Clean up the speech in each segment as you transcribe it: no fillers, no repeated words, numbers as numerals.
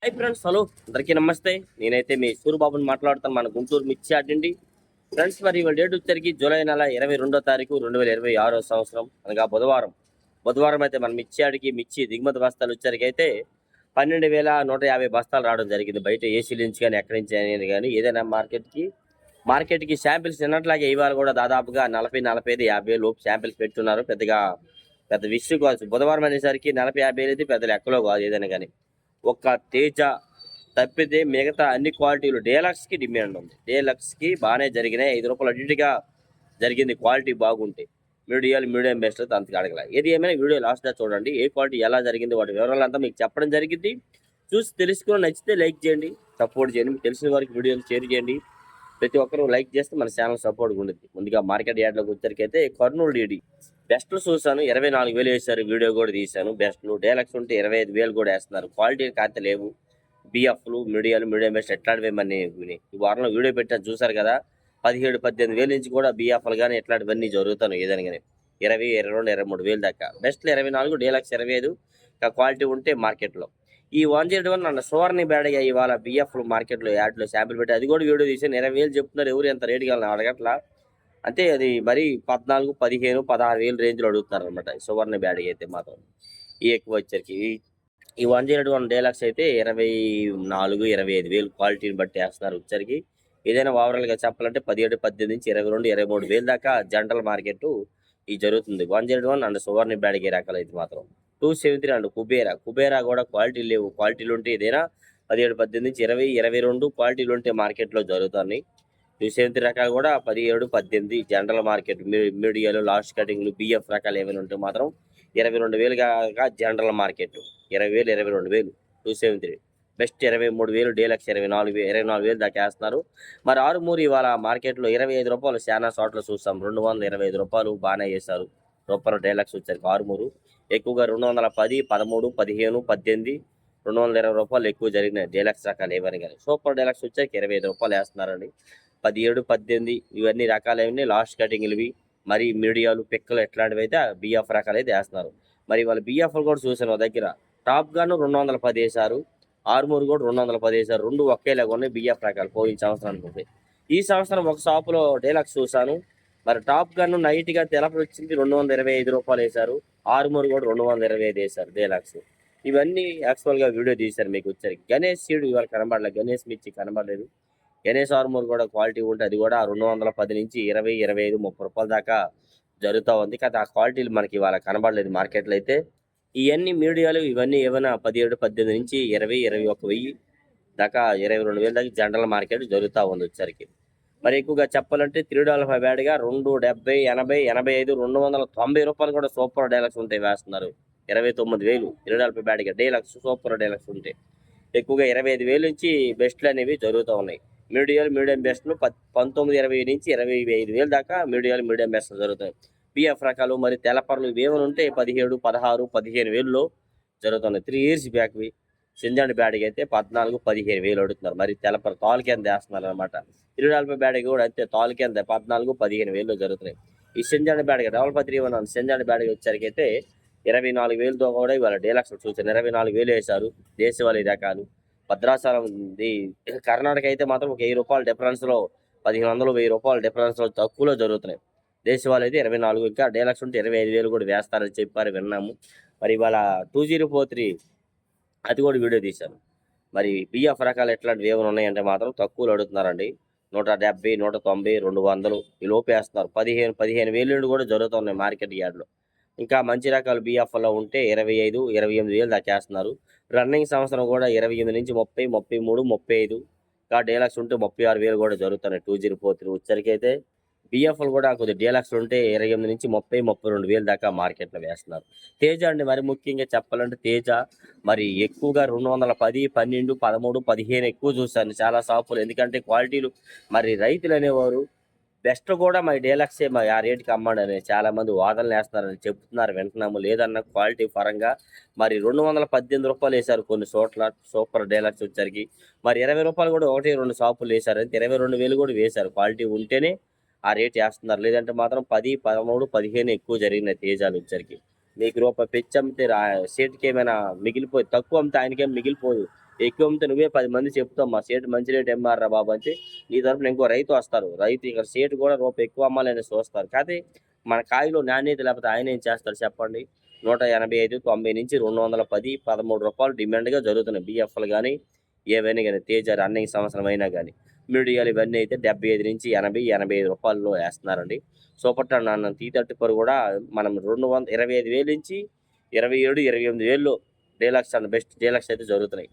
Hi friends, hello అందరికీ నమస్తే. నేనైతే మీ సూరిబాబుని మాట్లాడుతాను, మన గుంటూరు మిర్చి అడ్డండి. ఫ్రెండ్స్, మరి ఇవాళ డేట్ వచ్చరికి జూలై నెల 22వ తారీఖు 2026 సంవత్సరం, అనగా బుధవారం అయితే మన మిర్చి ఆడికి మిర్చి దిగుమతి బస్తాలు వచ్చరికి అయితే 12,150 బస్తాలు రావడం జరిగింది. బయట ఏసీ నుంచి కానీ ఎక్కడి నుంచి అనేది కానీ ఏదైనా మార్కెట్కి శాంపిల్స్ నిన్నట్లాగే ఇవాళ కూడా దాదాపుగా 40, 45, 50 లోపు శాంపిల్స్ పెట్టున్నారు. పెద్ద విషయం కాదు. బుధవారం అనేసరికి 40, 50 అయితే పెద్ద లెక్కలో కాదు ఏదైనా కానీ. ఒక్క తేజ తప్పితే మిగతా అన్ని క్వాలిటీలు డీలక్స్కి డిమాండ్ ఉంది. డీలక్స్కి బాగానే జరిగినాయి. 5 రూపాయలు అడ్డుగా జరిగింది. క్వాలిటీ బాగుంటే మీడియం బెస్ట్ అయితే అంతగా అడగల. ఏది ఏమైనా వీడియో లాస్ట్గా చూడండి. ఏ క్వాలిటీ ఎలా జరిగింది వాటి వివరాలంతా మీకు చెప్పడం జరిగింది. చూసి తెలుసుకుని నచ్చితే లైక్ చేయండి, సపోర్ట్ చేయండి. మీకు తెలిసిన వారికి వీడియోలు షేర్ చేయండి. ప్రతి ఒక్కరూ లైక్ చేస్తే మన ఛానల్ సపోర్ట్గా ఉంటుంది. ముందుగా మార్కెట్ యార్డ్లోకి వచ్చరికైతే కర్నూలు డీడీ బెస్ట్లు చూసాను. 24,000 వేశారు. వీడియో కూడా తీశాను. బెస్ట్లు డీలక్స్ ఉంటే 25,000 కూడా వేస్తున్నారు. క్వాలిటీ కాస్త లేవు. బిఎఫ్లు మీడియం బెస్ట్ ఎట్లాంటివి మరి ఈ వారంలో వీడియో పెట్టాను చూసారు కదా. 17, 18,000 నుంచి కూడా బిఎఫ్లు కానీ ఎట్లాంటివన్నీ జరుగుతాను ఏదైనా కానీ 20, 22, 23,000 దాకా. బెస్ట్లు 24, డీలక్స్ 25. క్వాలిటీ ఉంటే మార్కెట్లో ఈ 101 నన్ను సువర్ణ బ్యాడ్గా ఇవాళ బిఎఫ్లు మార్కెట్లో యాడ్లో శాంపిల్ పెట్టి అది కూడా వీడియో తీసాను. 20,000 చెప్తున్నారు. ఎవరు ఎంత రేటుకి వెళ్ళిన అడగట్లా. అంటే అది మరి 14, 15, 16,000 రేంజ్లో అడుగుతున్నారు అనమాట. సువర్ణ బ్యాడ్గా అయితే మాత్రం ఈ ఎక్కువ వచ్చరికి ఈ 101 డీలక్స్ అయితే 24, 25,000 క్వాలిటీని బట్టి వేస్తున్నారు వచ్చరికి. ఏదైనా ఓవరాల్గా చెప్పాలంటే 17, 18 నుంచి 22, 23,000 దాకా జనరల్ మార్కెట్ ఈ జరుగుతుంది. 101 అండ్ సువర్ణ బ్యాడ్గే రకాలు అయితే మాత్రం 273 అండ్ కుబేరా కూడా క్వాలిటీ లేవు. క్వాలిటీలు ఉంటే ఏదైనా 17, 18 నుంచి 20, 22 క్వాలిటీలు ఉంటే మార్కెట్లో జరుగుతున్నాయి. 273 రకాలు కూడా 17, 18 జనరల్ మార్కెట్ మీడియాలు లాస్ట్ కటింగ్లు బిఎఫ్ రకాలు ఏమైనా ఉంటే మాత్రం 22,000 జనరల్ మార్కెట్ 20,000, 22,000 273. బెస్ట్ 23,000, డీలక్స్ 24,000 దాకా వేస్తున్నారు. మరి 6 ఇవాళ మార్కెట్లో 25 రూపాయలు చాలా చోట్ల చూస్తాం. 225 రూపాయలు బాగానే వేశారు. రూపాయలు డీలక్స్ వచ్చరికి 6 ఎక్కువగా 210, 13, 15, 18, 220 రూపాయలు ఎక్కువ జరిగినాయి డీలక్స్ రకాలు ఏమని కానీ. సూపర్ డీలక్స్ వచ్చాక 25 రూపాయలు వేస్తున్నారండి. 17, 18 ఇవన్నీ రకాలన్నీ లాస్ట్ కటింగ్లు ఇవి. మరి మీడియాలు పిక్కలు ఎట్లాంటివి అయితే బిఎఫ్ రకాలు అయితే వేస్తున్నారు. మరి వాళ్ళ బిఎఫ్లు కూడా చూసాను దగ్గర. టాప్ గాను 210 వేశారు. 6 కూడా 210 వేశారు. రెండు ఒకేలాగా ఉన్నాయి బిఎఫ్ రకాలు పోయిన సంవత్సరం అనుకుంటే. ఈ సంవత్సరం ఒక షాపులో డీలక్స్ చూశాను. మరి టాప్ గన్ నైట్గా తెలప వచ్చింది 225 రూపాయలు వేశారు. 6 కూడా 225 వేశారు డీలక్స్. ఇవన్నీ యాక్చువల్గా వీడియో తీశారు మీకు వచ్చారు. గణేష్ సీడు ఇవాళ కనబడలేదు. గణేష్ మిర్చి కనబడలేదు. గణేష్ ఆర్మూర్ కూడా క్వాలిటీ ఉంటే అది కూడా 210 నుంచి 20, 25, 30 రూపాయల దాకా జరుగుతూ ఉంది. కదా ఆ క్వాలిటీలు మనకి ఇవాళ కనబడలేదు మార్కెట్లో అయితే. ఇవన్నీ మీడియాలు ఇవన్నీ ఏమైనా 17, 18 నుంచి 20, 21,000 దాకా 22,000 దాకా జనరల్ మార్కెట్ జరుగుతూ ఉంది వచ్చరికి. మరి ఎక్కువగా చెప్పాలంటే $3 బ్యాడ్గా 270, 80, 85, 290 రూపాయలు కూడా సూపర్ డీలక్స్ ఉంటాయి వేస్తున్నారు. 29,000 $3 బ్యాడ్గా డీలక్స్ సూపర్ డీలక్స్ ఉంటాయి. ఎక్కువగా 25,000 నుంచి బెస్ట్లు అనేవి జరుగుతూ ఉన్నాయి. మీడియం బెస్ట్లు 19, 20 నుంచి 25,000 దాకా మీడియం బెస్ట్లు జరుగుతాయి. పిఎఫ్ రకాలు మరి తెలపర్లు ఇవేమైనా ఉంటే 17, 16, 15,000లో జరుగుతున్నాయి. 3 years బ్యాక్వి. సింజాండ్ బ్యాడ్కి అయితే 14, 15,000 అడుగుతున్నారు. మరి తెలపరు తాలు కింద వేస్తున్నారు అనమాట. $3 బ్యాడ్కి కూడా అంతే తాలు కింద 14, 15,000లో జరుగుతున్నాయి. ఈ సింజాండ్ బ్యాడ్కి డబల్ 3 సింజాండ్ బ్యాడ్కి వచ్చరికి అయితే 24,000తో కూడా ఇవాళ డీలక్స్ చూసాను. 24,000 వేశారు. దేశవాళీ రకాలు భద్రాచలం కర్ణాటక అయితే మాత్రం ఒక 1,000 రూపాయల డిఫరెన్స్లో 1,500, 1,000 రూపాయల డిఫరెన్స్లో తక్కువలో జరుగుతున్నాయి. దేశవాళీ అయితే 24, ఇంకా డీలక్స్ ఉంటే 25,000 కూడా వేస్తారని చెప్పారు, విన్నాము. మరి ఇవాళ 2043 అది కూడా వీడియో తీశాను. మరి బిఎఫ్ రకాలు ఎట్లాంటివి ఏమైనా ఉన్నాయంటే మాత్రం తక్కువలో అడుగుతున్నారండి. 170, 190, 200 ఈ లోపు వేస్తున్నారు. 15,000 నుండి కూడా జరుగుతున్నాయి మార్కెట్ యార్డ్లో. ఇంకా మంచి రకాలు బిఎఫ్లో ఉంటే 25, 28,000 దాకా వేస్తున్నారు. రన్నింగ్ సంవత్సరం కూడా 28 నుంచి 30, 33, 35. ఇంకా డీలక్స్ ఉంటే 36,000 కూడా జరుగుతున్నాయి. 2043 వచ్చరికి అయితే బిఎఫ్లు కూడా కొద్దిగా డీలక్స్ ఉంటే 28 నుంచి 30, 32,000 దాకా మార్కెట్లో వేస్తున్నారు. తేజ అండి మరి ముఖ్యంగా చెప్పాలంటే తేజ మరి ఎక్కువగా 210, 12, 13, 15 ఎక్కువ చూశాను చాలా షాపులు. ఎందుకంటే క్వాలిటీలు మరి రైతులు అనేవారు బెస్ట్ కూడా మరి డీలక్సే మరి ఆ రేటుకి అమ్మాడని చాలామంది వాదనలు వేస్తున్నారని చెప్తున్నారు, వింటున్నాము. లేదన్న క్వాలిటీ పరంగా మరి 218 రూపాయలు వేశారు కొన్ని చోట్ల సూపర్ డీలక్స్ వచ్చరికి. మరి 20 రూపాయలు కూడా 1, 2 షాపులు వేశారు. అంటే 22,000 కూడా వేశారు. క్వాలిటీ ఉంటేనే ఆ రేట్ వేస్తున్నారు. లేదంటే మాత్రం 10, 13, 15 ఎక్కువ జరిగినాయి తేజాలు వచ్చరికి. మీకు రూపాయి పెంచి అమ్మితే సీటుకి ఏమైనా మిగిలిపోయి తక్కువ అమ్మితే ఆయనకేం మిగిలిపోదు. ఎక్కువ అమ్మితే నువ్వే 10 మంది చెప్తావు మా సేటు మంచి రేట్ అమ్మారురా బాబు అంటే నీ తరపున ఇంకో రైతు వస్తారు. రైతు ఇక్కడ సేటు కూడా రూపాయి ఎక్కువ అమ్మాలని చూస్తారు. కాతే మన కాయలో నాణ్యత లేకపోతే ఆయన ఏం చేస్తాడు చెప్పండి? 185, 90 నుంచి 210, రూ. 13 డిమాండ్‌గా జరుగుతున్నాయి. బిఎఫ్‌లు గాని, ఏవైనా గాని తేజ రన్నింగ్ సంవత్సరం అయినా గాని. మీడియాలు ఇవన్నీ అయితే 75-80, రూ. 85లో ఏస్తున్నారండి. సూపర్ టన్ అన్నం T34 కూడా మనం 25,000 నుంచి 27, 28,000లో డీలక్స్ అండ్ బెస్ట్ డీలక్స్ అయితే జరుగుతున్నాయి.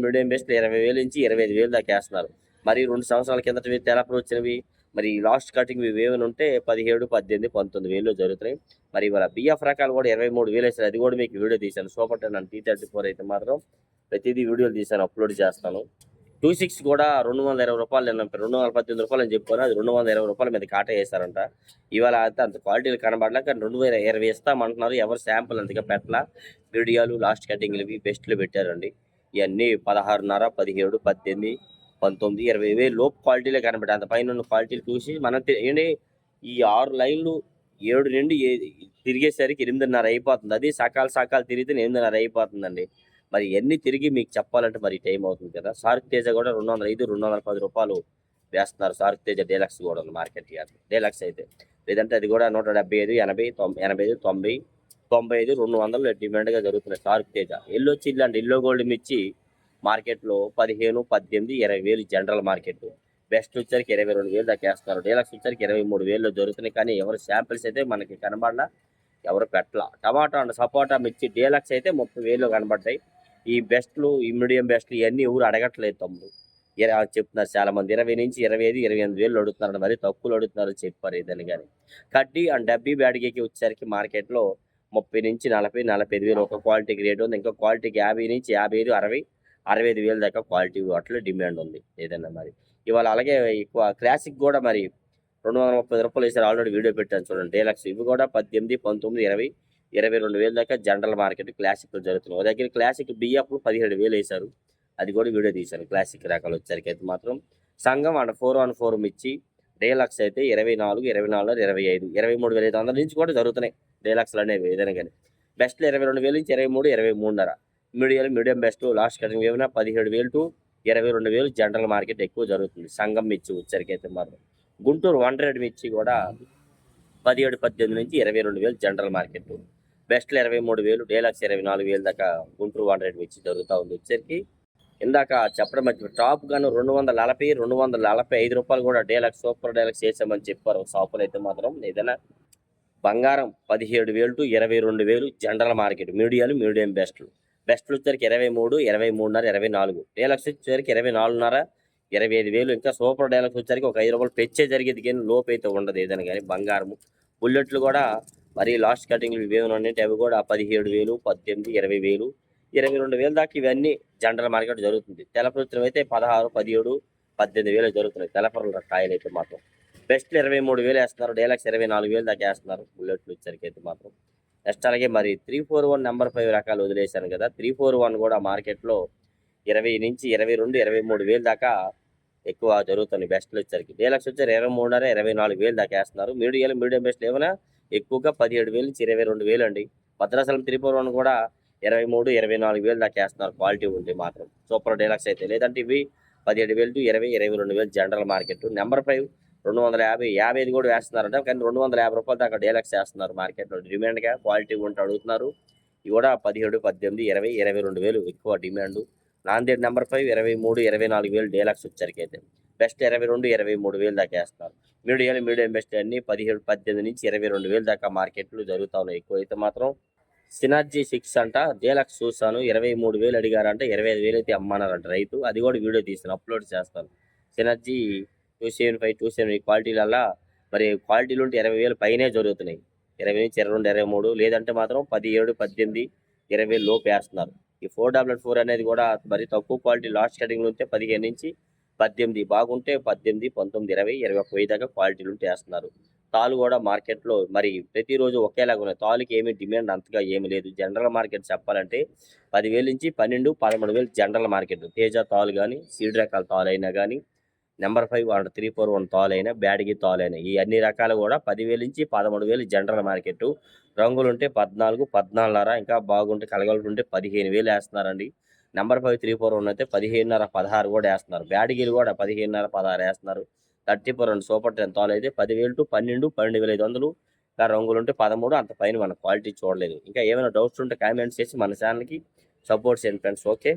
మీడియం బెస్ట్ 20,000 నుంచి 25,000 దాకా ఏస్తున్నారు. మరి 2 సంవత్సరాల కిందటవి తెలపలు వచ్చినవి మరి లాస్ట్ కటింగ్ ఏమైనా ఉంటే 17, 18, 19,000లో జరుగుతున్నాయి. మరి ఇవాళ బిఎఫ్ రకాలు కూడా 23,000 వేసారు. అది కూడా మీకు వీడియో తీశాను. సూపర్ టెన్ అండ్ T34 అయితే మాత్రం ప్రతిదీ వీడియోలు తీశాను, అప్లోడ్ చేస్తాను. 26 కూడా రూ. 220 నిన్న రూ. 218 అని చెప్పాను. అది రూ. 220 మీద కాటా వేశారంట. ఇవాళ అయితే అంత క్వాలిటీలు కనబడలేక 220 ఇస్తామంటున్నారు. ఎవరు శాంపుల్ అంతగా పెట్టలా. వీడియోలు లాస్ట్ కటింగ్లు ఇవి బెస్ట్లు పెట్టారండి. ఇవన్నీ 16.5, 17, 18, 19, 20,000 లోపు క్వాలిటీలే కనబడ్డాయి. అంత పైన ఉన్న క్వాలిటీలు చూసి మనం ఏంటి ఈ 6 లైన్లు 7 నుండి తిరిగేసరికి 8:30 అయిపోతుంది. అది సకాలు తిరిగితే 8:30 అయిపోతుందండి. మరి ఇవన్నీ తిరిగి మీకు చెప్పాలంటే మరి టైం అవుతుంది కదా. సార్క్ తేజ కూడా 205, రూ. 210 వేస్తున్నారు. సార్క్ తేజ డీలక్స్ కూడా ఉంది మార్కెట్ యార్డ్. డీలక్స్ అయితే లేదంటే అది కూడా 175, 80, 85, 90, 95, 200 డిమాండ్గా జరుగుతున్నాయి. సార్క్ తేజ ఎల్లో చిల్లి అంటే ఎల్లో గోల్డ్ మిర్చి మార్కెట్లో 15, 18, 20,000 జనరల్ మార్కెట్. బెస్ట్ వచ్చరికి 22,000 దాకా వేస్తున్నారు. డీలక్స్ వచ్చరికి 23,000లో జరుగుతున్నాయి. కానీ ఎవరు శాంపిల్స్ అయితే మనకి కనబడలా, ఎవరు పెట్టలా. టమాటా అండ్ సపోటా మిర్చి డీలక్స్ అయితే 30,000లో కనబడ్డాయి. ఈ బెస్ట్లు, ఈ మీడియం బెస్ట్లు ఇవన్నీ ఎవరు అడగట్లేదు తమ్ముడు. చెప్తున్నారు చాలా మంది 20 నుంచి 25, 28,000 అడుగుతున్నారు. మరి తక్కువలు అడుగుతున్నారు చెప్పారు ఇదని. కానీ కడ్డీ అండ్ డబ్బీ బ్యాడ్గీకి వచ్చేసరికి మార్కెట్లో 30 నుంచి 40, 45,000 ఒక క్వాలిటీకి రేటు ఉంది. ఇంకో క్వాలిటీకి 50 నుంచి 55, 60, 65,000 దాకా క్వాలిటీ వాటిలో డిమాండ్ ఉంది ఏదన్నా. మరి ఇవాళ అలాగే ఎక్కువ క్లాసిక్ కూడా మరి రూ. 230 వేసారు. ఆల్రెడీ వీడియో పెట్టాను చూడండి. డీలక్స్ ఇవి కూడా 18, 19, 20, 22,000 దాకా జనరల్ మార్కెట్ క్లాసిక్లో జరుగుతున్నాయి. ఒక దగ్గర క్లాసిక్ బిఎఫ్లు 17,000 వేశారు. అది కూడా వీడియో తీశాను. క్లాసిక్ రకాలు వచ్చేసరికి అయితే మాత్రం సంఘం అండ్ 414 మిర్చి డీలక్స్ అయితే 24, 24, 25, 23,500 నుంచి కూడా జరుగుతున్నాయి డీలక్స్లు అనేవి ఏదైనా కానీ. బెస్ట్లు 22,000 నుంచి 23, 23.5. మీడియం బెస్ట్ లాస్ట్ కటింగ్ ఏమైనా 17,000 to 22,000 జనరల్ మార్కెట్ ఎక్కువ జరుగుతుంది. సంఘం మిర్చి వచ్చేసరికి అయితే మాత్రం. గుంటూరు 100 మిర్చి కూడా 17, 18 నుంచి 22,000 జనరల్ మార్కెట్. బెస్ట్లు 23,000, డీలక్స్ 24,000 దాకా గుంటూరు 100 మిర్చి జరుగుతూ ఉంది వచ్చేసరికి. ఇందాక చెప్పడం మర్చిపోయి టాప్ గన్ 240, రూ. 245 కూడా డీలక్స్ సూపర్ డీలక్స్ చేసామని చెప్పారు షాపులు అయితే మాత్రం. ఏదైనా బంగారం 17,000 to 22,000 జనరల్ మార్కెట్. మీడియం బెస్ట్లు వచ్చేసరికి 23, 23.5, 24. డీలక్స్ వచ్చేసరికి 24.5, 25,000. ఇంకా సూపర్ డీలక్స్ వచ్చేసరికి ఒక రూ. 5 పెంచే జరిగేది కానీ లోపు అయితే ఉండదు ఏదైనా కానీ. బంగారము బుల్లెట్లు కూడా మరి లాస్ట్ కటింగ్లు ఇవేమైనా ఉన్నాయంటే అవి కూడా 17,000, 18, 20,000, 22,000 దాకా ఇవన్నీ జనరల్ మార్కెట్ జరుగుతుంది. తెలపరుత్రం అయితే 16, 17, 18,000 జరుగుతున్నాయి తెలపరుల కాయలు అయితే మాత్రం. బెస్ట్లు 23,000 వేస్తున్నారు. డీలక్స్ 24,000 దాకా వేస్తున్నారు బుల్లెట్లు వచ్చరికి అయితే మాత్రం. నెక్స్ట్ అలాగే మరి 341 నెంబర్ 5 రకాలు వదిలేశాను కదా. 341 కూడా మార్కెట్లో 20 నుంచి 22, 23,000 దాకా ఎక్కువ జరుగుతున్నాయి బెస్ట్లు వచ్చరికి. డీలక్స్ వచ్చారు 23.5, 24,000 దాకా వేస్తున్నారు. మీడియం బెస్ట్లు ఏమైనా ఎక్కువగా 17,000 నుంచి 22,000 అండి. భద్రాచలం 341 కూడా 23, 24,000 దాకా వేస్తున్నారు క్వాలిటీ ఉంటే మాత్రం. సూపర్ డీలక్స్ అయితే లేదంటే ఇవి 17,000 to 20, 22,000 జనరల్ మార్కెట్. నెంబర్ 5 250, 55 కూడా వేస్తున్నారంట. కానీ రూ. 250 దాకా డీలక్స్ వేస్తున్నారు మార్కెట్లో. డిమాండ్గా క్వాలిటీ ఉంటే అడుగుతున్నారు. ఇవి కూడా 17, 18, 20, 22,000 ఎక్కువ డిమాండ్. నాందేడ్ నెంబర్ 5 23, 24,000 డీలక్స్ వచ్చరికి అయితే. బెస్ట్ 22, 23,000 దాకా వేస్తున్నారు. మీడియం బెస్ట్ అన్ని 17, 18 నుంచి 22,000 దాకా మార్కెట్లు జరుగుతూ ఉన్నాయి. ఎక్కువ అయితే మాత్రం సినర్జీ 6 అంట డీలక్స్ చూస్తాను 23,000 అడిగారంట. 25,000 అయితే అమ్మన్నారంట రైతు. అది కూడా వీడియో తీస్తాను, అప్లోడ్ చేస్తాను. సినర్జీ 275, 270 క్వాలిటీలల్లా మరి క్వాలిటీలు ఉంటే 20,000 పైనే జరుగుతున్నాయి. 20 నుంచి 22, 23 లేదంటే మాత్రం 17, 18, 20,000 లోపు వేస్తున్నారు. ఈ 444 అనేది కూడా మరి తక్కువ క్వాలిటీ లాస్ట్ కటింగ్ ఉంటే 15 నుంచి 18, బాగుంటే 18, 19, 20, 21,000 దాకా క్వాలిటీలు ఉంటే వేస్తున్నారు. తాలు కూడా మార్కెట్లో మరి ప్రతిరోజు ఒకేలాగా ఉన్నాయి. తాలుకి ఏమీ డిమాండ్ అంతగా ఏమీ లేదు. జనరల్ మార్కెట్ చెప్పాలంటే 10,000 నుంచి 12, 13,000 జనరల్ మార్కెట్. తేజ తాలు కానీ సీడ్ రకాల తాలు అయినా కానీ నెంబర్ 5 అండ్ 341 తాలు అయినా బ్యాడ్గి తాలు అయినా ఈ అన్ని రకాలు కూడా 10,000 నుంచి 13,000 జనరల్ మార్కెట్. రంగులుంటే 14, 14.5, ఇంకా బాగుంటే కలగలుంటే 15,000 వేస్తున్నారండి. నెంబర్ 5341 అయితే 15.5 16 కూడా వేస్తున్నారు. బ్యాడ్గిలు కూడా 15.5 16 వేస్తున్నారు. 30 సూపర్ 10 తాలు అయితే 10,000 టు 12 12,500 ఇంకా రంగులు ఉంటే 13 అంత పైన మన క్వాలిటీ చూడలేదు. ఇంకా ఏమైనా డౌట్స్ ఉంటే కామెంట్స్ చేసి మన ఛానల్కి సపోర్ట్ చేయండి ఫ్రెండ్స్. ఓకే.